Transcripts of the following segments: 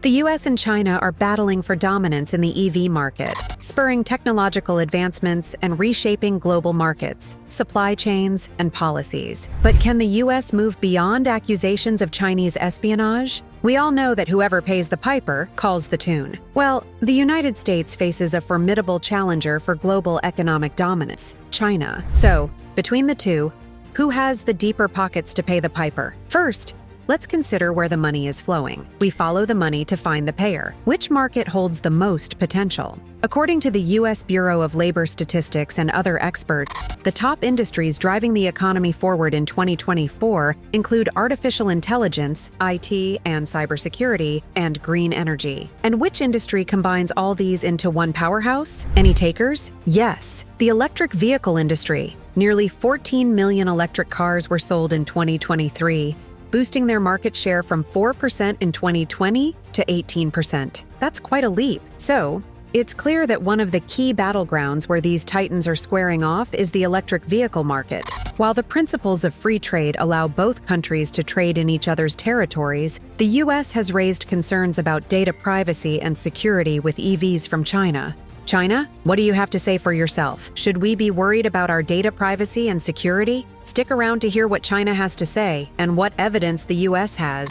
The US and China are battling for dominance in the EV market, spurring technological advancements and reshaping global markets, supply chains, and policies. But can the US move beyond accusations of Chinese espionage? We all know that whoever pays the piper calls the tune. Well, the United States faces a formidable challenger for global economic dominance, China. So, between the two, who has the deeper pockets to pay the piper? First, let's consider where the money is flowing. We follow the money to find the payer. Which market holds the most potential? According to the U.S. Bureau of Labor Statistics and other experts, the top industries driving the economy forward in 2024 include artificial intelligence, IT and cybersecurity, and green energy. And which industry combines all these into one powerhouse? Any takers? Yes, the electric vehicle industry. Nearly 14 million electric cars were sold in 2023, boosting their market share from 4% in 2020 to 18%. That's quite a leap. So, it's clear that one of the key battlegrounds where these titans are squaring off is the electric vehicle market. While the principles of free trade allow both countries to trade in each other's territories, the US has raised concerns about data privacy and security with EVs from China. China, what do you have to say for yourself? Should we be worried about our data privacy and security? Stick around to hear what China has to say and what evidence the US has.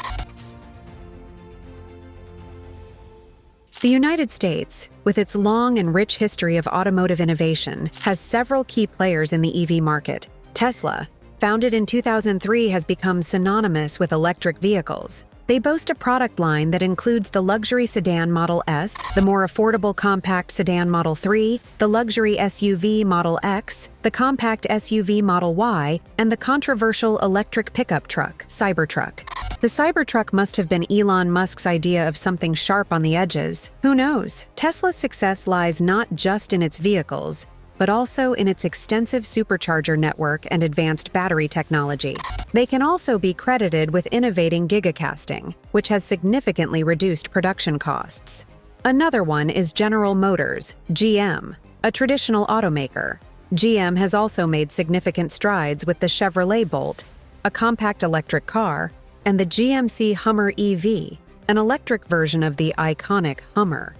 The United States, with its long and rich history of automotive innovation, has several key players in the EV market. Tesla, founded in 2003, has become synonymous with electric vehicles. They boast a product line that includes the luxury sedan Model S, the more affordable compact sedan Model 3, the luxury SUV Model X, the compact SUV Model Y, and the controversial electric pickup truck, Cybertruck. The Cybertruck must have been Elon Musk's idea of something sharp on the edges. Who knows? Tesla's success lies not just in its vehicles, but also in its extensive supercharger network and advanced battery technology. They can also be credited with innovating gigacasting, which has significantly reduced production costs. Another one is General Motors, GM, a traditional automaker. GM has also made significant strides with the Chevrolet Bolt, a compact electric car, and the GMC Hummer EV, an electric version of the iconic Hummer.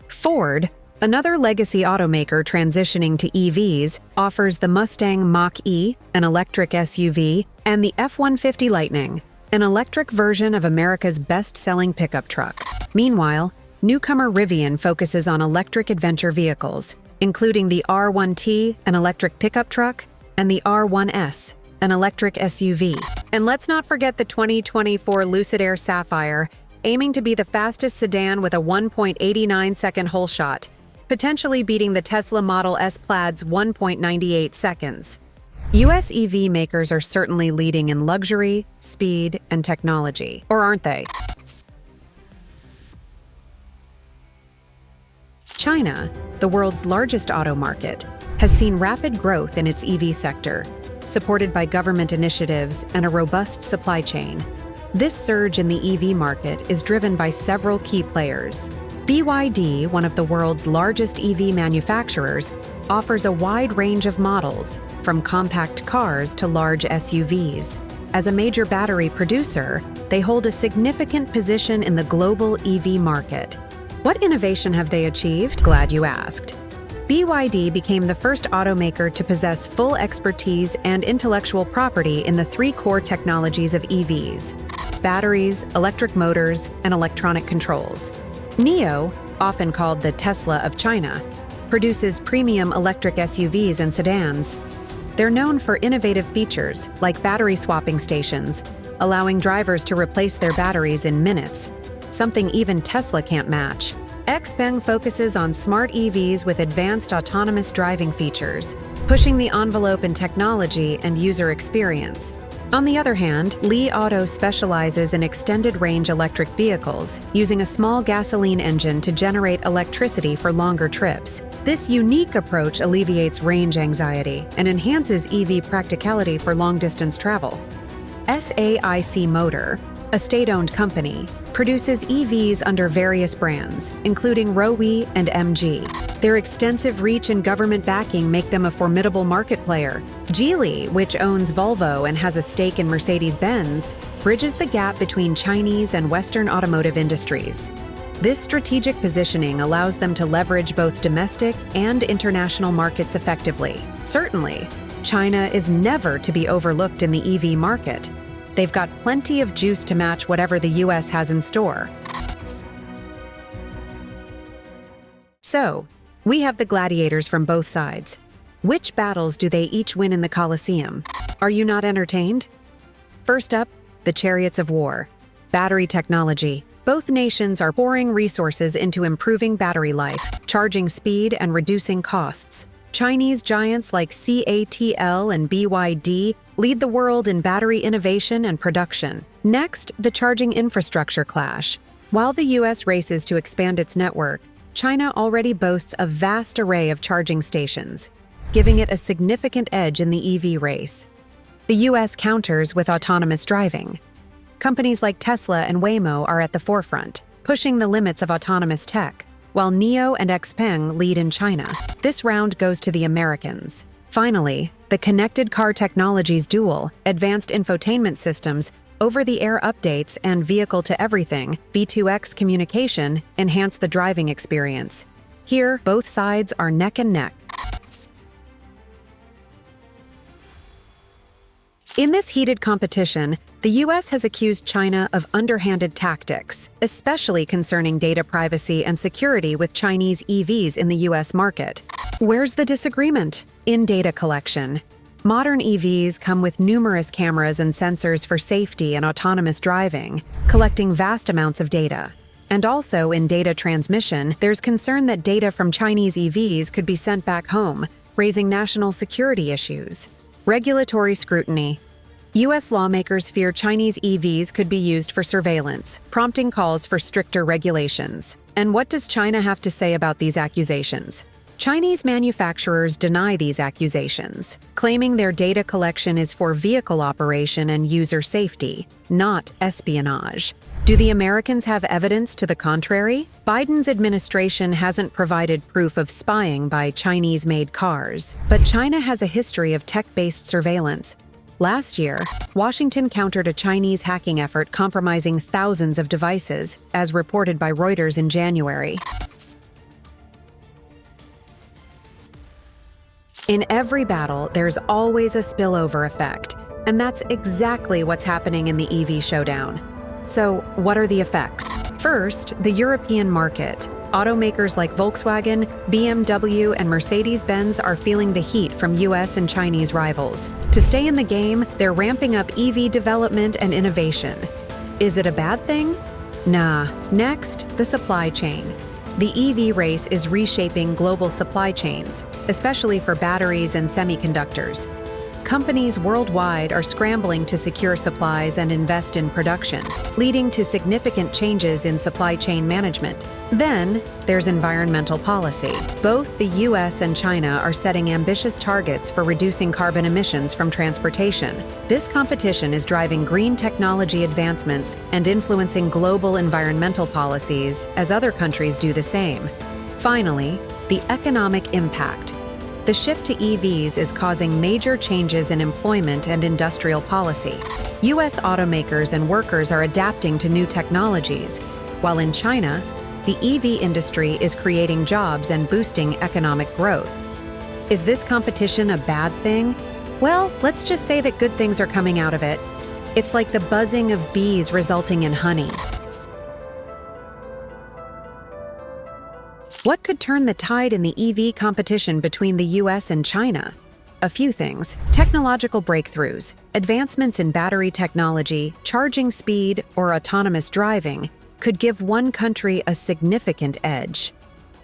Ford, another legacy automaker transitioning to EVs, offers the Mustang Mach-E, an electric SUV, and the F-150 Lightning, an electric version of America's best-selling pickup truck. Meanwhile, newcomer Rivian focuses on electric adventure vehicles, including the R1T, an electric pickup truck, and the R1S, an electric SUV. And let's not forget the 2024 Lucid Air Sapphire, aiming to be the fastest sedan with a 1.89-second whole shot, potentially beating the Tesla Model S Plaid's 1.98 seconds. US EV makers are certainly leading in luxury, speed, and technology. Or aren't they? China, the world's largest auto market, has seen rapid growth in its EV sector, supported by government initiatives and a robust supply chain. This surge in the EV market is driven by several key players. BYD, one of the world's largest EV manufacturers, offers a wide range of models, from compact cars to large SUVs. As a major battery producer, they hold a significant position in the global EV market. What innovation have they achieved? Glad you asked. BYD became the first automaker to possess full expertise and intellectual property in the three core technologies of EVs: batteries, electric motors, and electronic controls. NIO, often called the Tesla of China, produces premium electric SUVs and sedans. They're known for innovative features like battery swapping stations, allowing drivers to replace their batteries in minutes, something even Tesla can't match. XPeng focuses on smart EVs with advanced autonomous driving features, pushing the envelope in technology and user experience. On the other hand, Li Auto specializes in extended-range electric vehicles, using a small gasoline engine to generate electricity for longer trips. This unique approach alleviates range anxiety and enhances EV practicality for long-distance travel. SAIC Motor, a state-owned company, produces EVs under various brands, including Rowi and MG. Their extensive reach and government backing make them a formidable market player. Geely, which owns Volvo and has a stake in Mercedes-Benz, bridges the gap between Chinese and Western automotive industries. This strategic positioning allows them to leverage both domestic and international markets effectively. Certainly, China is never to be overlooked in the EV market. They've got plenty of juice to match whatever the US has in store. So, we have the gladiators from both sides. Which battles do they each win in the Colosseum? Are you not entertained? First up, the chariots of war. Battery technology. Both nations are pouring resources into improving battery life, charging speed, and reducing costs. Chinese giants like CATL and BYD lead the world in battery innovation and production. Next, the charging infrastructure clash. While the US races to expand its network, China already boasts a vast array of charging stations, giving it a significant edge in the EV race. The US counters with autonomous driving. Companies like Tesla and Waymo are at the forefront, pushing the limits of autonomous tech, while NIO and XPeng lead in China. This round goes to the Americans. Finally, the connected car technologies duel, advanced infotainment systems, over-the-air updates, and vehicle-to-everything V2X communication enhance the driving experience. Here, both sides are neck and neck. In this heated competition, the US has accused China of underhanded tactics, especially concerning data privacy and security with Chinese EVs in the US market. Where's the disagreement? In data collection. Modern EVs come with numerous cameras and sensors for safety and autonomous driving, collecting vast amounts of data. And also in data transmission, there's concern that data from Chinese EVs could be sent back home, raising national security issues. Regulatory scrutiny. U.S. lawmakers fear Chinese EVs could be used for surveillance, prompting calls for stricter regulations. And what does China have to say about these accusations? Chinese manufacturers deny these accusations, claiming their data collection is for vehicle operation and user safety, not espionage. Do the Americans have evidence to the contrary? Biden's administration hasn't provided proof of spying by Chinese-made cars, but China has a history of tech-based surveillance. Last year, Washington countered a Chinese hacking effort compromising thousands of devices, as reported by Reuters in January. In every battle, there's always a spillover effect, and that's exactly what's happening in the EV showdown. So, what are the effects? First, the European market. Automakers like Volkswagen, BMW, and Mercedes-Benz are feeling the heat from US and Chinese rivals. To stay in the game, they're ramping up EV development and innovation. Is it a bad thing? Nah. Next, the supply chain. The EV race is reshaping global supply chains, especially for batteries and semiconductors. Companies worldwide are scrambling to secure supplies and invest in production, leading to significant changes in supply chain management. Then, there's environmental policy. Both the US and China are setting ambitious targets for reducing carbon emissions from transportation. This competition is driving green technology advancements and influencing global environmental policies as other countries do the same. Finally, the economic impact. The shift to EVs is causing major changes in employment and industrial policy. US automakers and workers are adapting to new technologies, while in China, the EV industry is creating jobs and boosting economic growth. Is this competition a bad thing? Well, let's just say that good things are coming out of it. It's like the buzzing of bees resulting in honey. What could turn the tide in the EV competition between the US and China? A few things. Technological breakthroughs, advancements in battery technology, charging speed, or autonomous driving could give one country a significant edge.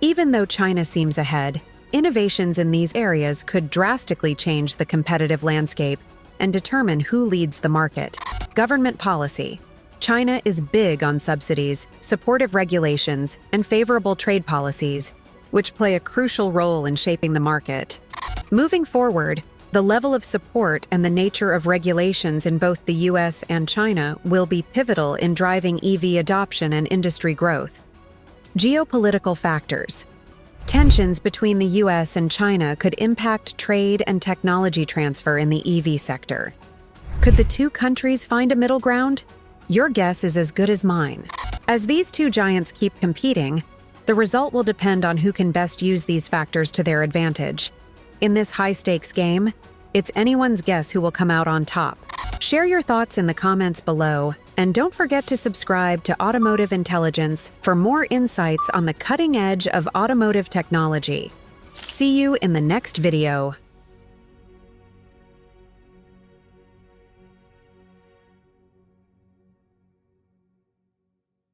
Even though China seems ahead, innovations in these areas could drastically change the competitive landscape and determine who leads the market. Government policy. China is big on subsidies, supportive regulations, and favorable trade policies, which play a crucial role in shaping the market. Moving forward, the level of support and the nature of regulations in both the US and China will be pivotal in driving EV adoption and industry growth. Geopolitical factors. Tensions between the US and China could impact trade and technology transfer in the EV sector. Could the two countries find a middle ground? Your guess is as good as mine. As these two giants keep competing, the result will depend on who can best use these factors to their advantage. In this high-stakes game, it's anyone's guess who will come out on top. Share your thoughts in the comments below, and don't forget to subscribe to Automotive Intelligence for more insights on the cutting edge of automotive technology. See you in the next video.